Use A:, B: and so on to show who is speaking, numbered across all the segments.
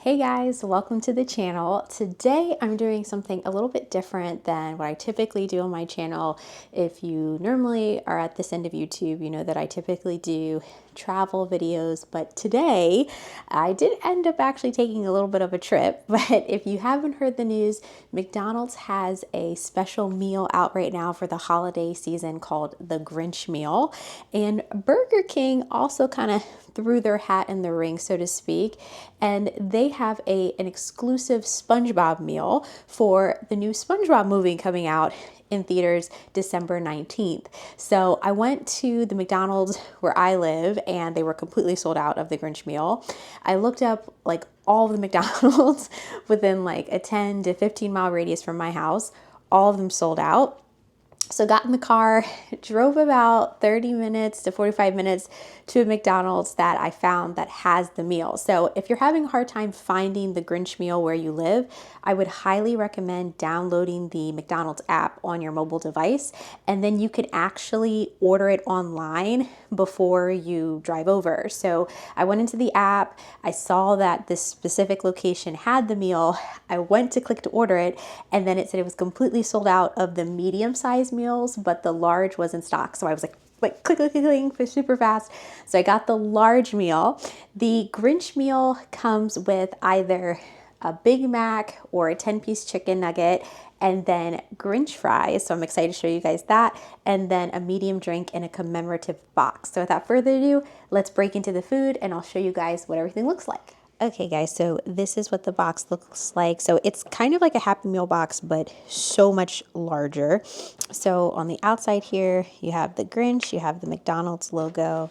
A: Hey guys, welcome to the channel. Today I'm doing something a little bit different than what I typically do on my channel. If you normally are at this end of YouTube, you know that I typically do travel videos, but today I did end up actually taking a little bit of a trip. But if you haven't heard the news, McDonald's has a special meal out right now for the holiday season called the Grinch meal. And Burger King also kind of threw their hat in the ring, so to speak, and they have an exclusive SpongeBob meal for the new SpongeBob movie coming out in theaters December 19th. So I went to the McDonald's where I live and they were completely sold out of the Grinch meal. I looked up like all of the McDonald's within like a 10 to 15 mile radius from my house. All of them sold out. So got in the car, drove about 30 minutes to 45 minutes to a McDonald's that I found that has the meal. So if you're having a hard time finding the Grinch meal where you live, I would highly recommend downloading the McDonald's app on your mobile device, and then you can actually order it online before you drive over. So I went into the app, I saw that this specific location had the meal, I went to click to order it, and then it said it was completely sold out of the medium-sized meals, but the large was in stock. So I was like click, super fast. So I got the large meal. The Grinch meal comes with either a Big Mac or a 10-piece chicken nugget, and then Grinch fries. So I'm excited to show you guys that, and then a medium drink in a commemorative box. So without further ado, let's break into the food and I'll show you guys what everything looks like. Okay guys, so this is what the box looks like. So it's kind of like a Happy Meal box, but so much larger. So on the outside here, you have the Grinch, you have the McDonald's logo.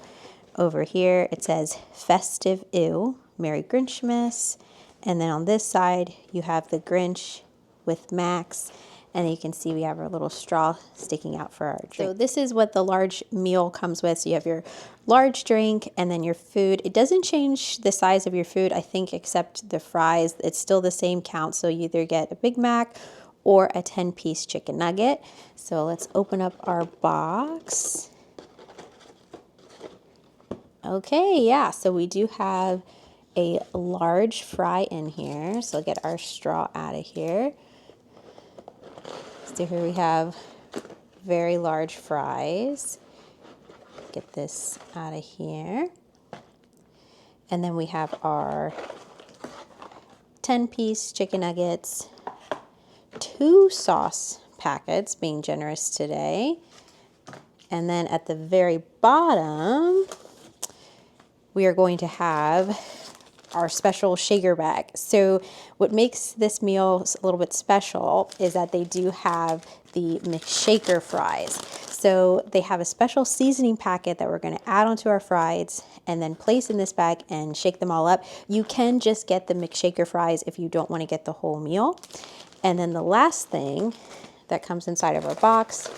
A: Over here, it says Festive Ew, Merry Grinchmas. And then on this side, you have the Grinch with Max. And you can see we have our little straw sticking out for our drink. So this is what the large meal comes with. So you have your large drink and then your food. It doesn't change the size of your food, I think, except the fries. It's still the same count. So you either get a Big Mac or a 10-piece chicken nugget. So let's open up our box. Okay, yeah, so we do have a large fry in here. So I'll get our straw out of here. So here we have very large fries. Get this out of here. And then we have our 10-piece chicken nuggets, 2 sauce packets, being generous today. And then at the very bottom, we are going to have our special shaker bag. So what makes this meal a little bit special is that they do have the McShaker fries. So they have a special seasoning packet that we're going to add onto our fries and then place in this bag and shake them all up. You can just get the McShaker fries if you don't want to get the whole meal. And then the last thing that comes inside of our box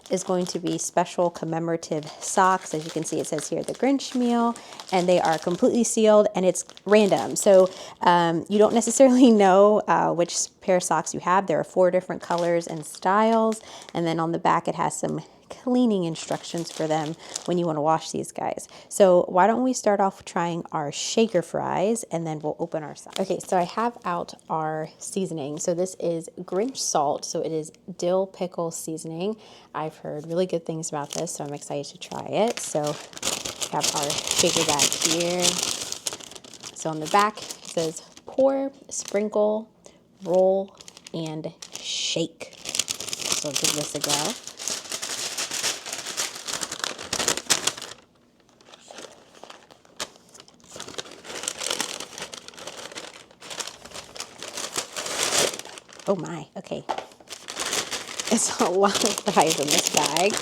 A: is going to be special commemorative socks. As you can see, it says here the Grinch meal, and they are completely sealed and it's random. So you don't necessarily know which pair of socks you have. There are 4 different colors and styles. And then on the back, it has some cleaning instructions for them when you want to wash these guys. So why don't we start off trying our shaker fries and then we'll open our socks. Okay, so I have out our seasoning. So this is Grinch salt. So it is dill pickle seasoning. I've heard really good things about this, so I'm excited to try it. So we have our shaker bag here. So on the back, it says pour, sprinkle, roll, and shake. So I'll give this a go. Oh my, okay. It's a lot of fries in this bag.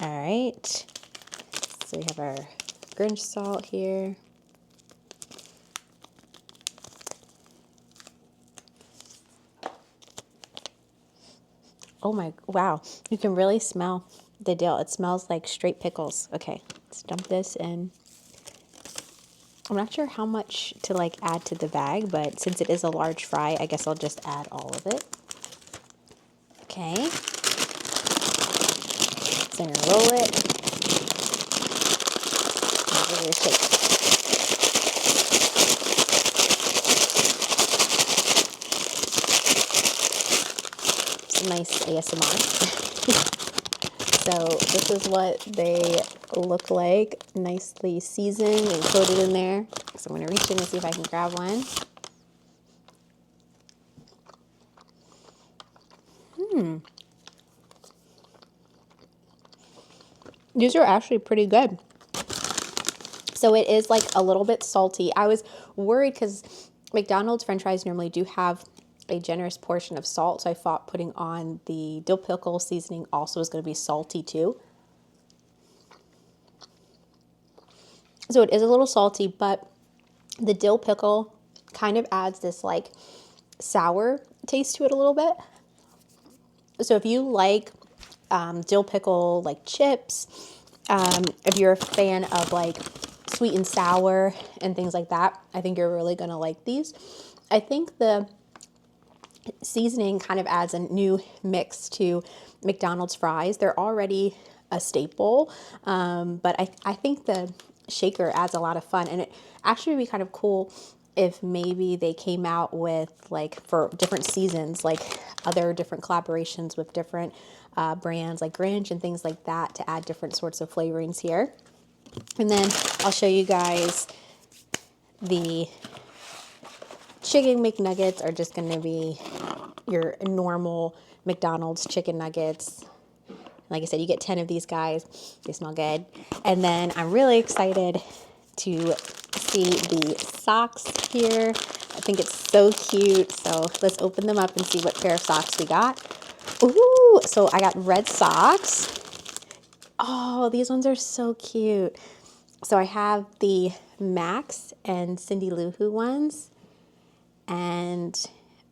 A: All right. So we have our Grinch salt here. Oh my, wow. You can really smell the dill. It smells like straight pickles. Okay, let's dump this in. I'm not sure how much to like add to the bag, but since it is a large fry, I guess I'll just add all of it. Okay. So I'm gonna roll it. And give it a shake. nice ASMR. So this is what they look like, nicely seasoned and coated in there. So I'm going to reach in and see if I can grab one. These are actually pretty good. So it is like a little bit salty. I was worried because McDonald's French fries normally do have a generous portion of salt. So I thought putting on the dill pickle seasoning also is going to be salty too. So it is a little salty, but the dill pickle kind of adds this like sour taste to it a little bit. So if you like dill pickle like chips, if you're a fan of like sweet and sour and things like that, I think you're really going to like these. I think the seasoning kind of adds a new mix to McDonald's fries. They're already a staple, but I think the shaker adds a lot of fun, and it actually would be kind of cool if maybe they came out with like for different seasons, like other different collaborations with different brands like Grinch and things like that to add different sorts of flavorings here. And then I'll show you guys the chicken McNuggets are just going to be your normal McDonald's chicken nuggets. Like I said, you get 10 of these guys. They smell good. And then I'm really excited to see the socks here. I think it's so cute. So let's open them up and see what pair of socks we got. Ooh, so I got red socks. Oh, these ones are so cute. So I have the Max and Cindy Lou Who ones. And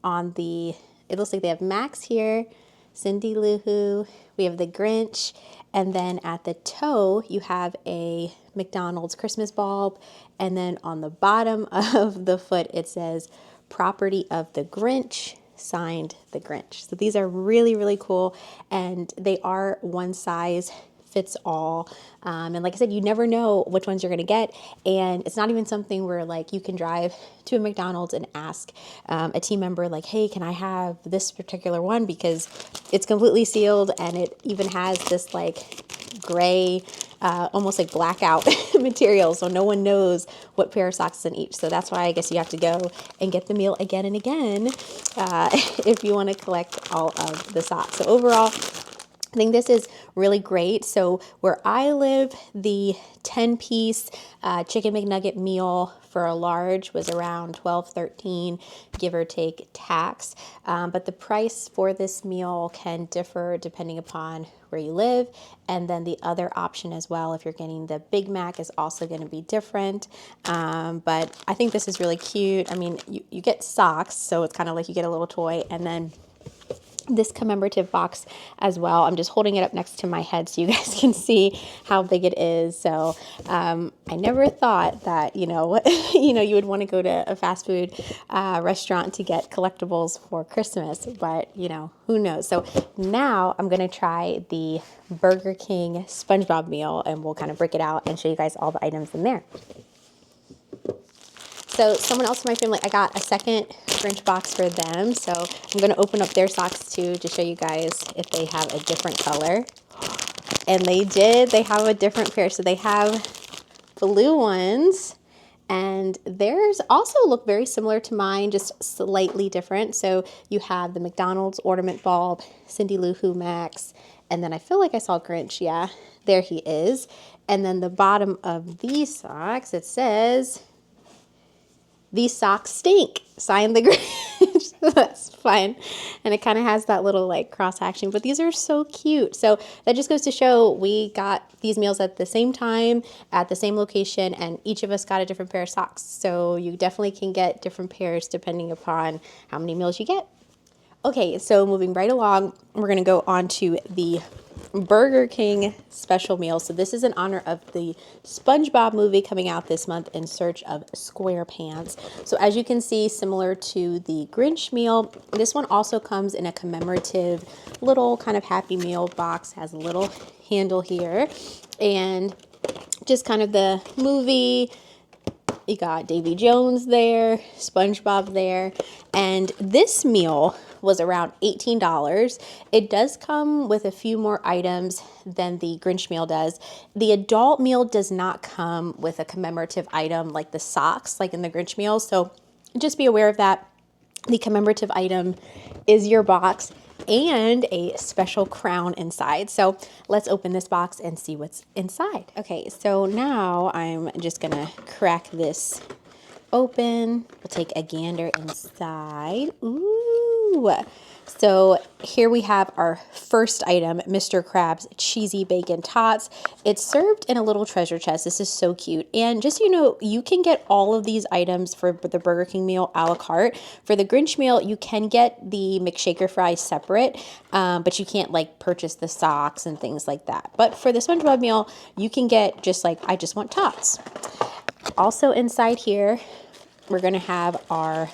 A: on the, it looks like they have Max here, Cindy Lou Who, we have the Grinch, and then at the toe you have a McDonald's Christmas bulb, and then on the bottom of the foot it says property of the Grinch, signed the Grinch. So these are really, really cool, and they are one size fits all. And like I said, you never know which ones you're going to get. And it's not even something where like you can drive to a McDonald's and ask a team member like, hey, can I have this particular one? Because it's completely sealed, and it even has this like gray, almost like blackout material. So no one knows what pair of socks is in each. So that's why I guess you have to go and get the meal again and again if you want to collect all of the socks. So overall, I think this is really great. So where I live, the 10-piece chicken McNugget meal for a large was around $12-13, give or take tax. But the price for this meal can differ depending upon where you live. And then the other option as well, if you're getting the Big Mac, is also going to be different. But I think this is really cute. I mean, you get socks, so it's kind of like you get a little toy, and then this commemorative box as well. I'm just holding it up next to my head so you guys can see how big it is. So I never thought that, you would want to go to a fast food restaurant to get collectibles for Christmas, but who knows? So now I'm going to try the Burger King SpongeBob meal, and we'll kind of break it out and show you guys all the items in there. So someone else in my family, I got a second Grinch box for them. So I'm going to open up their socks too to show you guys if they have a different color. And they did. They have a different pair. So they have blue ones, and theirs also look very similar to mine, just slightly different. So you have the McDonald's ornament bulb, Cindy Lou Who Max, and then I feel like I saw Grinch. Yeah, there he is. And then the bottom of these socks, it says, "These socks stink, signed the Grinch." That's fun. And it kind of has that little like cross hatching, but these are so cute. So that just goes to show we got these meals at the same time, at the same location, and each of us got a different pair of socks. So you definitely can get different pairs depending upon how many meals you get. Okay, so moving right along, we're going to go on to the Burger King special meal. So this is in honor of the SpongeBob movie coming out this month, In Search of SquarePants. So as you can see, similar to the Grinch meal, this one also comes in a commemorative little kind of Happy Meal box, has a little handle here, and just kind of the movie. You got Davy Jones there, SpongeBob there, and this meal was around $18. It does come with a few more items than the Grinch meal does. The adult meal does not come with a commemorative item like the socks, like in the Grinch meal. So just be aware of that. The commemorative item is your box and a special crown inside. So let's open this box and see what's inside. Okay, so now I'm just gonna crack this open. We'll take a gander inside. Ooh. So here we have our first item, Mr. Krabs Cheesy Bacon Tots. It's served in a little treasure chest. This is so cute. And just so you know, you can get all of these items for the Burger King meal a la carte. For the Grinch meal, you can get the McShaker fries separate, but you can't like purchase the socks and things like that. But for the SpongeBob meal, you can get just like, I just want tots. Also inside here, we're gonna have our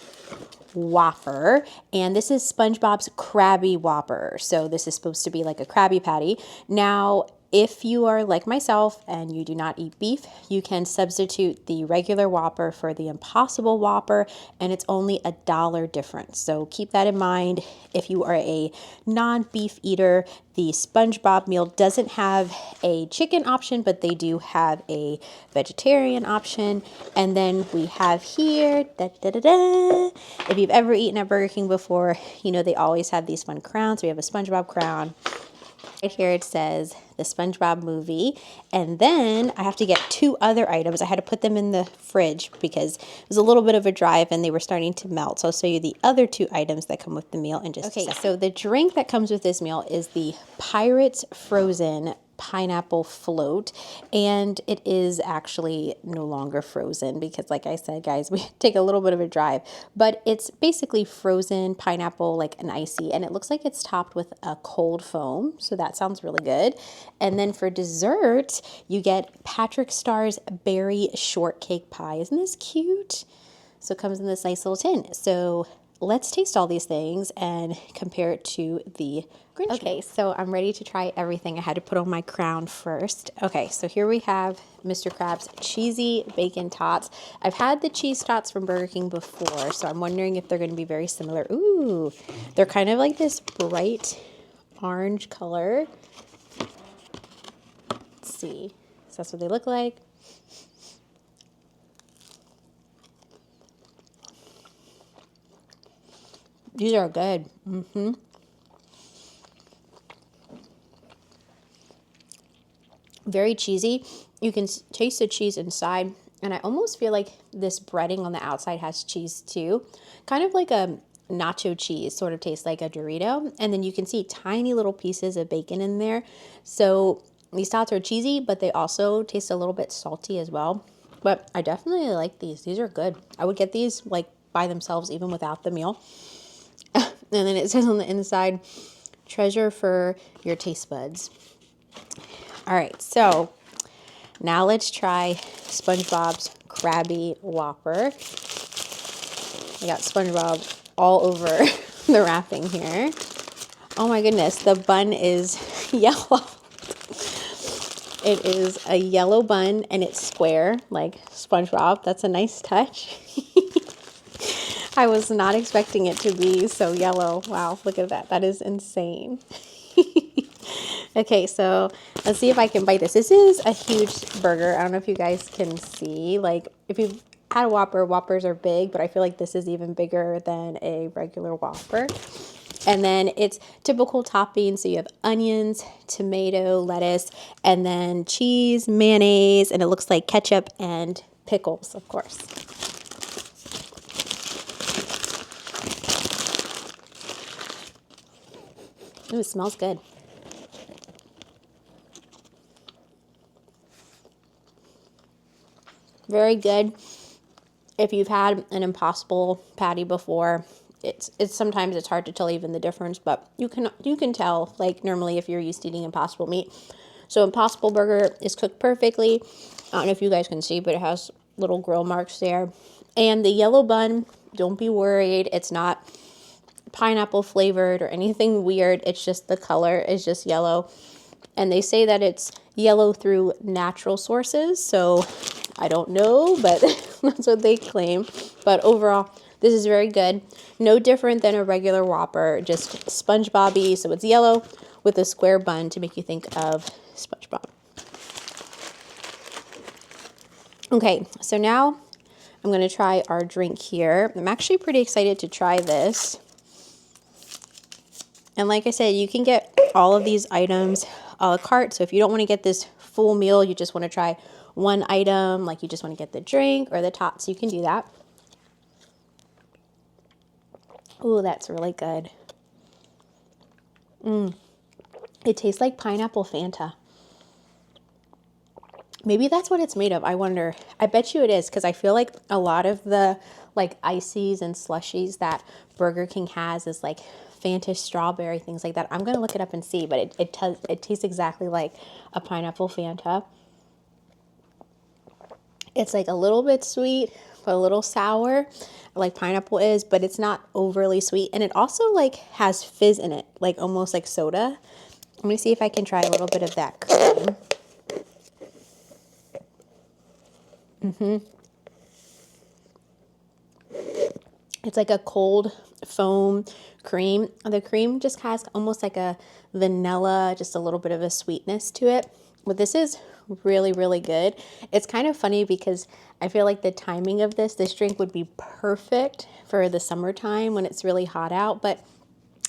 A: Whopper, and this is SpongeBob's Krabby Whopper. So this is supposed to be like a Krabby Patty. Now, if you are like myself and you do not eat beef, you can substitute the regular Whopper for the Impossible Whopper, and it's only $1 difference. So keep that in mind. If you are a non-beef eater, the SpongeBob meal doesn't have a chicken option, but they do have a vegetarian option. And then we have here, if you've ever eaten at Burger King before, you know they always have these fun crowns. We have a SpongeBob crown. Right here it says the SpongeBob movie, and then I have to get 2 other items. I had to put them in the fridge because it was a little bit of a drive and they were starting to melt. So I'll show you the other 2 items that come with the meal in just a second. So the drink that comes with this meal is the Pirates Frozen pineapple float, and it is actually no longer frozen because, like I said, guys, we take a little bit of a drive, but it's basically frozen pineapple, like an icy, and it looks like it's topped with a cold foam, so that sounds really good. And then for dessert, you get Patrick Starr's berry shortcake pie. Isn't this cute? So it comes in this nice little tin. So let's taste all these things and compare it to the Grinch. Okay, so I'm ready to try everything. I had to put on my crown first. Okay, so here we have Mr. Krabs Cheesy Bacon Tots. I've had the cheese tots from Burger King before, so I'm wondering if they're going to be very similar. Ooh, they're kind of like this bright orange color. Let's see. So that's what they look like. These are good. Very cheesy. You can taste the cheese inside, and I almost feel like this breading on the outside has cheese too. Kind of like a nacho cheese, sort of tastes like a Dorito. And then you can see tiny little pieces of bacon in there. So these tots are cheesy, but they also taste a little bit salty as well. But I definitely like these. These are good. I would get these like by themselves even without the meal. And then it says on the inside, treasure for your taste buds. All right, so now let's try SpongeBob's Krabby Whopper. I got SpongeBob all over the wrapping here. Oh my goodness, the bun is yellow. It is a yellow bun and it's square like SpongeBob. That's a nice touch. I was not expecting it to be so yellow. Wow, look at that. That is insane. Okay, so let's see if I can bite this. This is a huge burger. I don't know if you guys can see. Like, if you've had a Whopper, Whoppers are big, but I feel like this is even bigger than a regular Whopper. And then it's typical toppings. So you have onions, tomato, lettuce, and then cheese, mayonnaise, and it looks like ketchup and pickles, of course. Ooh, it smells good. Very good. If you've had an Impossible patty before, it's sometimes it's hard to tell even the difference, but you can tell, like, normally if you're used to eating Impossible meat. So Impossible burger is cooked perfectly. I don't know if you guys can see, but it has little grill marks there. And the yellow bun, don't be worried. It's not pineapple flavored or anything weird. It's just the color is just yellow. And they say that it's yellow through natural sources. So I don't know, but that's what they claim. But overall, This is very good. No different than a regular Whopper, just SpongeBob-y, so it's yellow with a square bun to make you think of SpongeBob. Okay, so now I'm going to try our drink here. I'm actually pretty excited to try this. And like I said, you can get all of these items a la carte. So if you don't want to get this full meal, you just want to try one item, like you just want to get the drink or the tots, you can do that. Ooh, that's really good. It tastes like pineapple Fanta. Maybe that's what it's made of. I wonder. I bet you it is, because I feel like a lot of the like ices and slushies that Burger King has is like Fanta strawberry, things like that. I'm going to look it up and see, but it tastes exactly like a pineapple Fanta. It's like a little bit sweet, but a little sour, like pineapple is, but it's not overly sweet. And it also like has fizz in it, like almost like soda. Let me see if I can try a little bit of that cream. It's like a cold foam cream. The cream just has almost like a vanilla, just a little bit of a sweetness to it. But this is really, really good. It's kind of funny because I feel like the timing of this drink would be perfect for the summertime when it's really hot out. But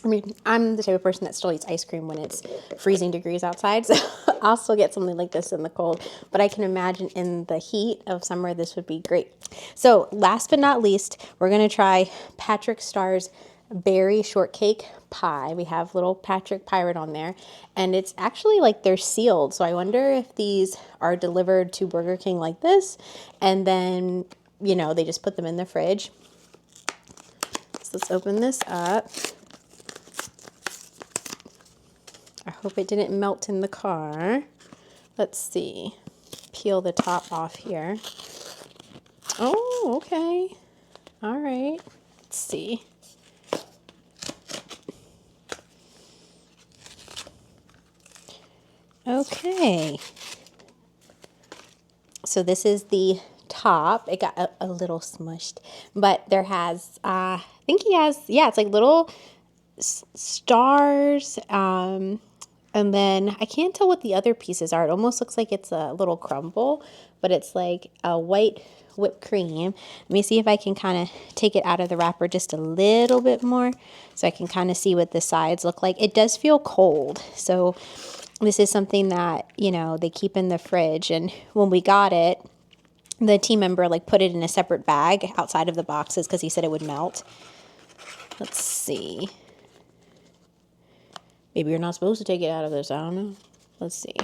A: I mean, I'm the type of person that still eats ice cream when it's freezing degrees outside, so I'll still get something like this in the cold. But I can imagine in the heat of summer, this would be great. So last but not least, we're going to try Patrick Starr's berry shortcake pie. We have little Patrick Pirate on there, and it's actually like they're sealed. So I wonder if these are delivered to Burger King like this, and then, you know, they just put them in the fridge. So let's open this up. I hope it didn't melt in the car. Let's see. Peel the top off here. Oh, okay. All right. Let's see. Okay. So this is the top. It got a little smushed, but there has, I think he has, yeah, it's like little stars, and then I can't tell what the other pieces are. It almost looks like it's a little crumble, but it's like a white whipped cream. Let me see if I can kind of take it out of the wrapper just a little bit more so I can kind of see what the sides look like. It does feel cold, so this is something that, you know, they keep in the fridge. And when we got it, the team member like put it in a separate bag outside of the boxes because he said it would melt. Let's see. Maybe you're not supposed to take it out of this. I don't know. Let's see.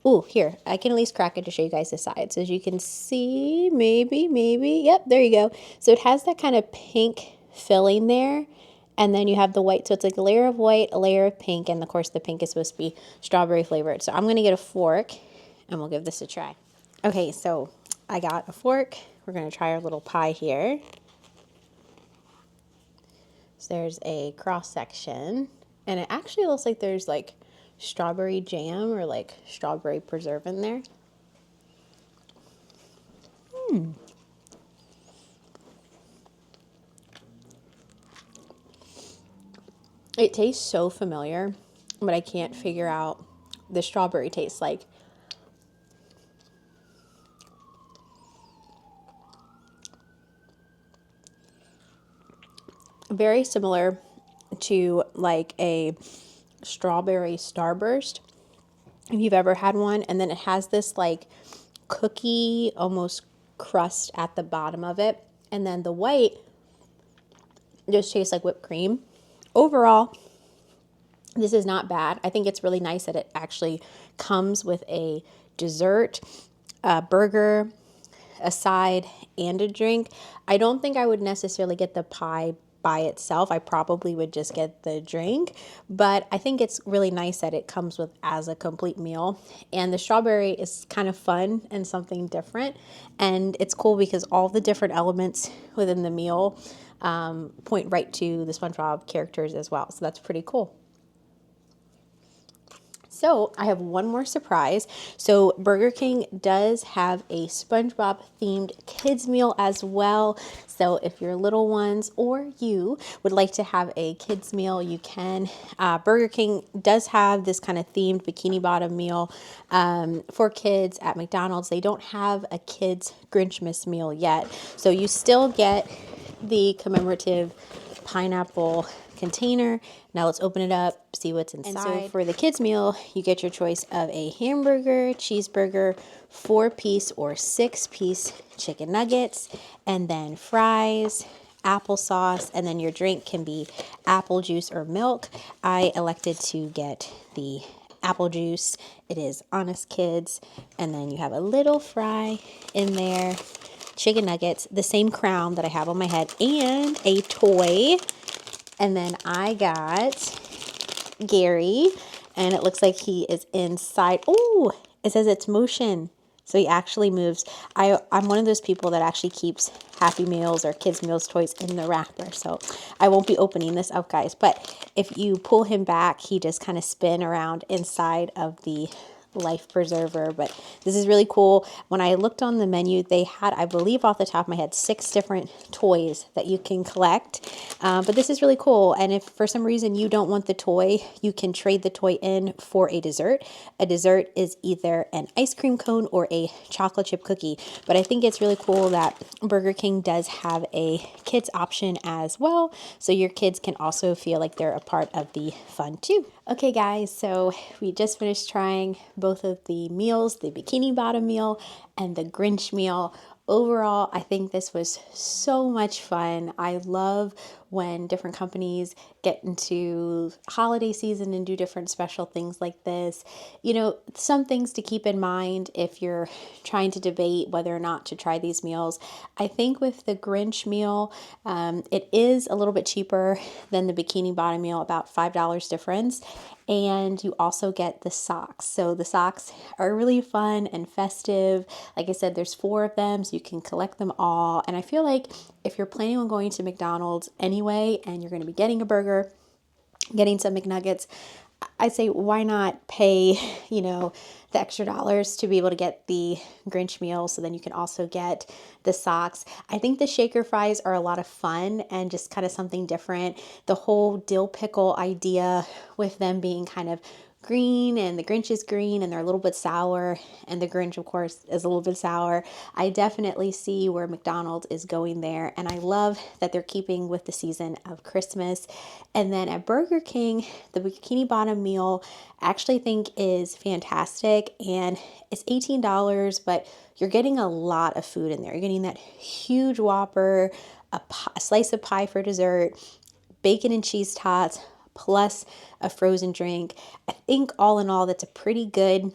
A: Ooh, here. I can at least crack it to show you guys the sides. So as you can see, maybe. Yep, there you go. So it has that kind of pink filling there. And then you have the white. So it's like a layer of white, a layer of pink. And of course, the pink is supposed to be strawberry flavored. So I'm going to get a fork and we'll give this a try. Okay, so I got a fork. We're going to try our little pie here. So there's a cross section. And it actually looks like there's like strawberry jam or like strawberry preserve in there. It tastes so familiar, but I can't figure out the strawberry taste like. Very similar to like a strawberry starburst, if you've ever had one. And then it has this like cookie almost crust at the bottom of it, and then the white just tastes like whipped cream. Overall, this is not bad. I think it's really nice that it actually comes with a dessert, a burger, a side, and a drink. I don't think I would necessarily get the pie by itself. I probably would just get the drink, but I think it's really nice that it comes with as a complete meal. And the strawberry is kind of fun and something different, and it's cool because all the different elements within the meal point right to the SpongeBob characters as well, so that's pretty cool. So I have one more surprise. So Burger King does have a SpongeBob themed kids meal as well. So if your little ones or you would like to have a kids meal, you can. Burger King does have this kind of themed Bikini Bottom meal for kids at McDonald's. They don't have a kids Grinchmas meal yet. So you still get the commemorative pineapple container. Now let's open it up, see what's inside. And so for the kids meal, you get your choice of a hamburger, cheeseburger, 4-piece or 6-piece chicken nuggets, and then fries, applesauce, and then your drink can be apple juice or milk. I elected to get the apple juice. It is Honest Kids, and then you have a little fry in there, chicken nuggets, the same crown that I have on my head, and a toy. And then I got Gary, and it looks like he is inside. Oh, it says it's motion. So he actually moves. I'm one of those people that actually keeps Happy Meals or Kids Meals toys in the wrapper. So I won't be opening this up, guys. But if you pull him back, he just kind of spin around inside of the life preserver. But this is really cool. When I looked on the menu, they had, I believe off the top of my head, 6 different toys that you can collect. But this is really cool. And if for some reason you don't want the toy, you can trade the toy in for a dessert. A dessert is either an ice cream cone or a chocolate chip cookie. But I think it's really cool that Burger King does have a kids option as well. So your kids can also feel like they're a part of the fun too. Okay guys, so we just finished trying both of the meals, the Bikini Bottom meal and the Grinch meal. Overall, I think this was so much fun. I love when different companies get into holiday season and do different special things like this. You know, some things to keep in mind if you're trying to debate whether or not to try these meals. I think with the Grinch meal, it is a little bit cheaper than the Bikini Bottom meal, about $5 difference. And you also get the socks. So the socks are really fun and festive. Like I said, there's 4 of them, so you can collect them all. And I feel like if you're planning on going to McDonald's anyway, and you're going to be getting a burger, getting some McNuggets, I say why not pay, the extra dollars to be able to get the Grinch meal, so then you can also get the socks. I think the shaker fries are a lot of fun and just kind of something different. The whole dill pickle idea with them being kind of green, and the Grinch is green and they're a little bit sour, and the Grinch of course is a little bit sour. I definitely see where McDonald's is going there, and I love that they're keeping with the season of Christmas. And then at Burger King, the Bikini Bottom meal I actually think is fantastic, and it's $18, but you're getting a lot of food in there. You're getting that huge Whopper, a slice of pie for dessert, bacon and cheese tots, plus a frozen drink. I think all in all, that's a pretty good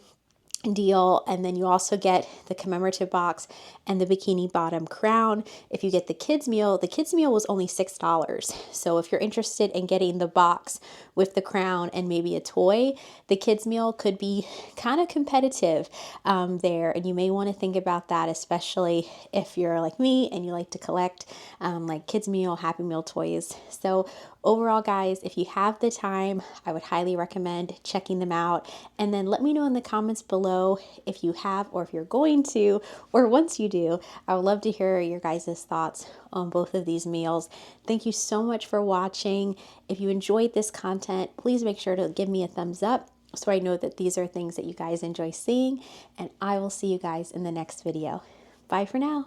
A: deal. And then you also get the commemorative box and the Bikini Bottom crown. If you get the kids meal was only $6. So if you're interested in getting the box with the crown and maybe a toy, the kids meal could be kind of competitive there. And you may want to think about that, especially if you're like me and you like to collect like kids meal, Happy Meal toys. So overall, guys, if you have the time, I would highly recommend checking them out. And then let me know in the comments below if you have, or if you're going to, or once you do. I would love to hear your guys' thoughts on both of these meals. Thank you so much for watching. If you enjoyed this content, please make sure to give me a thumbs up so I know that these are things that you guys enjoy seeing. And I will see you guys in the next video. Bye for now.